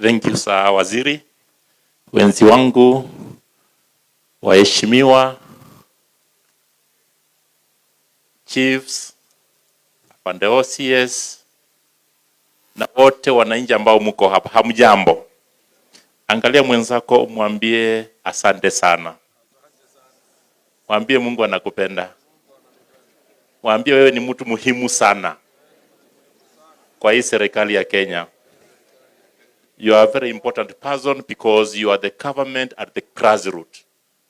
Thank you, Sir Waziri. Wenzi wangu, waheshimiwa, chiefs, afande OCS, na wote wananchi ambao mko hapa, hamjambo. Angalia mwenzako, mwambie asante sana. Mwambie Mungu anakupenda. Mwambie wewe ni mtu muhimu sana kwa hii serikali ya Kenya. You are a very important person because you are the government at the grassroots.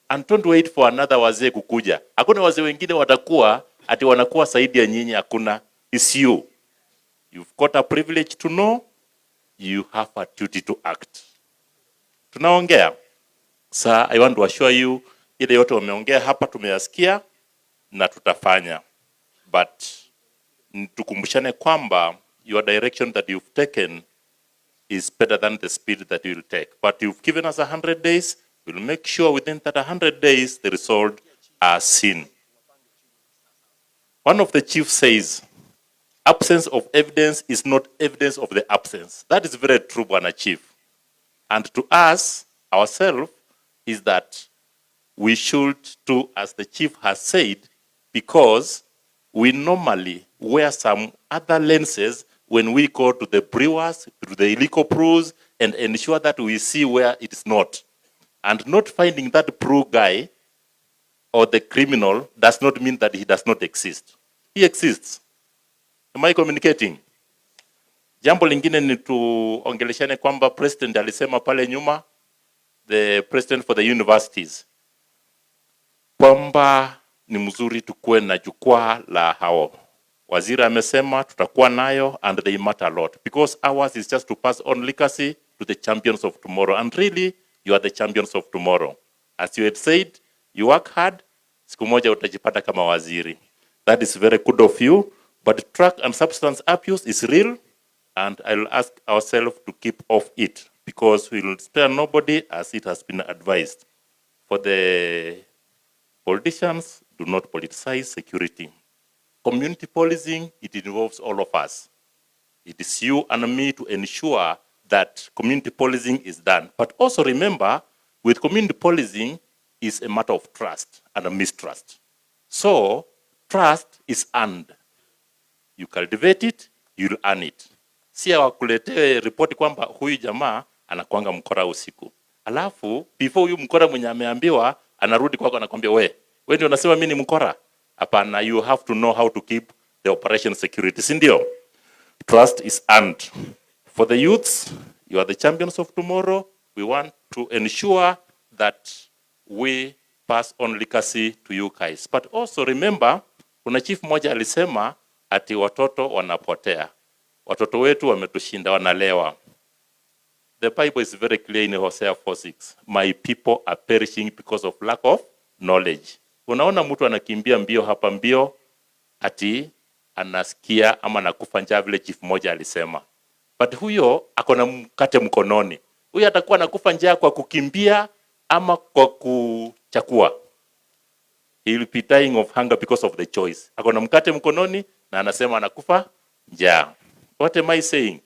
And don't wait for another wazee kukuja. Hakuna wazee wengine watakuwa ati wanakuwa zaidi ya nyinyi, hakuna. It's you. You've got a privilege to know, you have a duty to act. Tunaongea. Sir, I want to assure you, ile yote wameongea hapa tumeyasikia na tutafanya. But tukumbushane kwamba your direction that you've taken is better than the speed that you will take. But you've given us 100 days. We'll make sure within that 100 days the result are seen. One of the chiefs says, absence of evidence is not evidence of the absence. That is very true, Bwana Chief. And to us, ourselves, is that we should do as the chief has said, because we normally wear some other lenses when we go to the brewers, to the illegal brews, and ensure that we see where it is not. And not finding that brew guy or the criminal does not mean that he does not exist. He exists. Am I communicating? Jambo lingine ni tuongeleshane kwamba president alisema pale nyuma, the president for the universities, kwamba ni mzuri tukuwe na jukwaa la hao. Waziri amesema tutakuwa nayo, and they matter a lot because ours is just to pass on legacy to the champions of tomorrow, and really you are the champions of tomorrow. As you had said, you work hard, siku moja utajipata kama waziri. That is very good of you, but drug and substance abuse is real, and I'll ask ourselves to keep off it because we will spare nobody as it has been advised. For the politicians, do not politicize security. Community policing, it involves all of us. It is you and me to ensure that community policing is done. But also remember, with community policing is a matter of trust and a mistrust. So, trust is earned. You cultivate it, you'll earn it. Si wakuletee ripoti kwamba huyu jamaa anakuanga mkora usiku. Alafu, before huyu mkora mwenye ameambiwa, anarudi kwako anakuambia we ndio unasema mimi ni mkora. Hapana, you have to know how to keep the operation security. Sindio? Trust is earned. For the youths, you are the champions of tomorrow. We want to ensure that we pass on legacy to you guys. But also remember, kuna chief moja alisema ati watoto wanapotea. Watoto wetu wametushinda, wanalewa. The Bible is very clear in Hosea 4:6. My people are perishing because of lack of knowledge. Unaona mtu anakimbia mbio hapa mbio ati anasikia ama nakufa njaa vile chief moja alisema. But huyo akona mkate mkononi. Huyo atakuwa nakufa njaa kwa kukimbia ama kwa kuchakua. He will be dying of hunger because of the choice. Akona mkate mkononi na anasema anakufa njaa. What am I saying?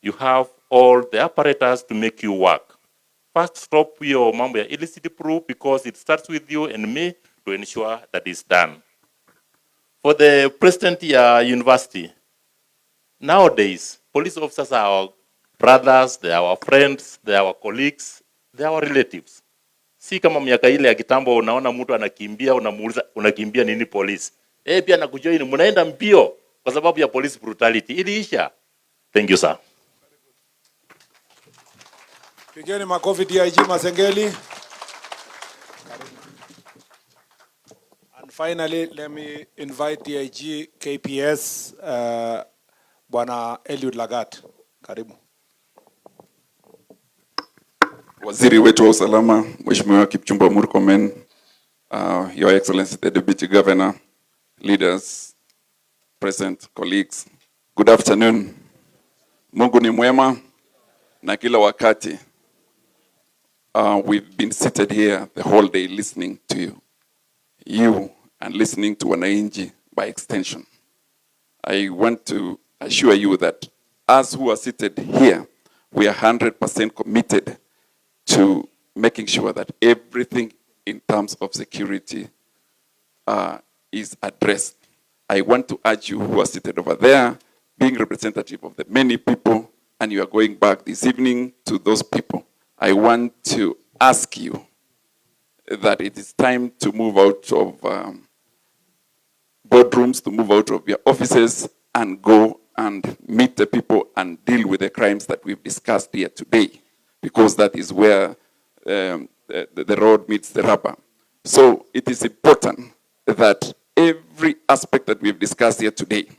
You have all the apparatus to make you work. First, stop your mambo ya illicit brew because it starts with you and me to ensure that is done. For the president ya university, nowadays, police officers are our brothers, they are our friends, they are our colleagues, they are our relatives. Si kama miaka ile ya kitambo unaona mtu anakimbia, unamuuliza unakimbia nini polisi. Pia nakujoin, mnaenda mbio kwa sababu ya police brutality. Iliisha. Thank you, sir. Pigeni makofi DIG Masegeli. And finally, let me invite DIG KPS, Bwana Eliud Lagat. Karibu. Waziri wetu wa usalama, Mheshimiwa Kipchumba Murkomen, Your Excellency the Deputy Governor, leaders, present, colleagues, good afternoon. Mungu ni mwema na kila wakati. We've been seated here the whole day listening to you and listening to wananchi by extension. I want to assure you that us who are seated here, we are 100% committed to making sure that everything in terms of security is addressed. I want to urge you who are seated over there, being representative of the many people, and you are going back this evening to those people. I want to ask you that it is time to move out of boardrooms, to move out of your offices and go and meet the people and deal with the crimes that we've discussed here today, because that is where the road meets the rubber. So it is important that every aspect that we've discussed here today,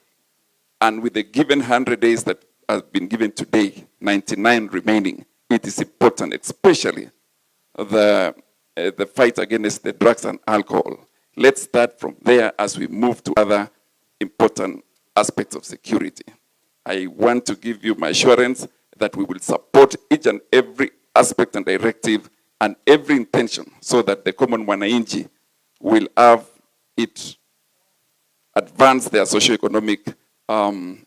and with the given 100 days that have been given today, 99 remaining, it is important, especially the fight against the drugs and alcohol. Let's start from there as we move to other important aspects of security. I want to give you my assurance that we will support each and every aspect and directive and every intention so that the common wananchi will have it advance their socio-economic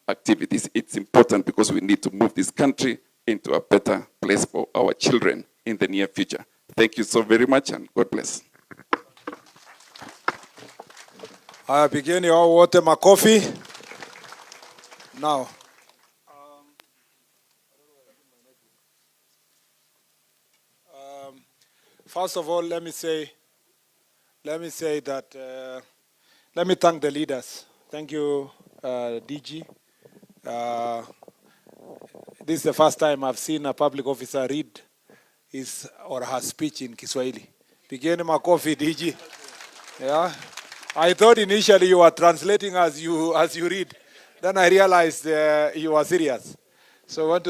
activities. It's important because we need to move this country into a better place for our children in the near future. Thank you so very much, and God bless. Haya, pigeni hao wote makofi. Now, first of all, let me say that let me thank the leaders. Thank you, DG. This is the first time I've seen a public officer read his or her speech in Kiswahili. Pigeni makofi, DG. Yeah. I thought initially you were translating as you read. Then I realized you were serious. So I want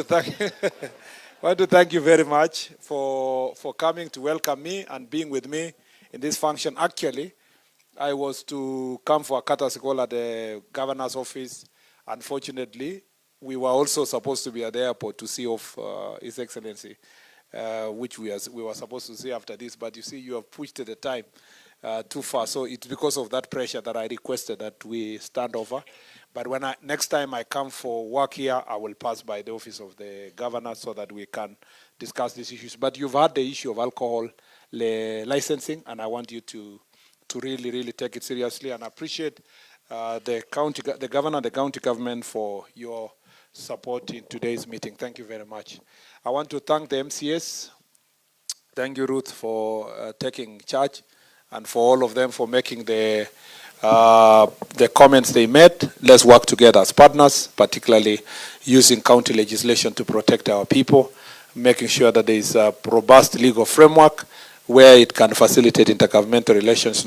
to thank you very much for coming to welcome me and being with me in this function. Actually, I was to come for a courtesy call at the governor's office. Unfortunately, we were also supposed to be at the airport to see off His Excellency, which we were supposed to see after this. But you see, you have pushed the time too far. So it's because of that pressure that I requested that we stand over. But when next time I come for work here, I will pass by the office of the governor so that we can discuss these issues. But you've had the issue of alcohol licensing, and I want you to really, really take it seriously, and appreciate the governor, the county government for your support in today's meeting. Thank you very much. I want to thank the MCS. Thank you, Ruth, for taking charge, and for all of them for making the comments they made. Let's work together as partners, particularly using county legislation to protect our people, making sure that there is a robust legal framework where it can facilitate intergovernmental relations.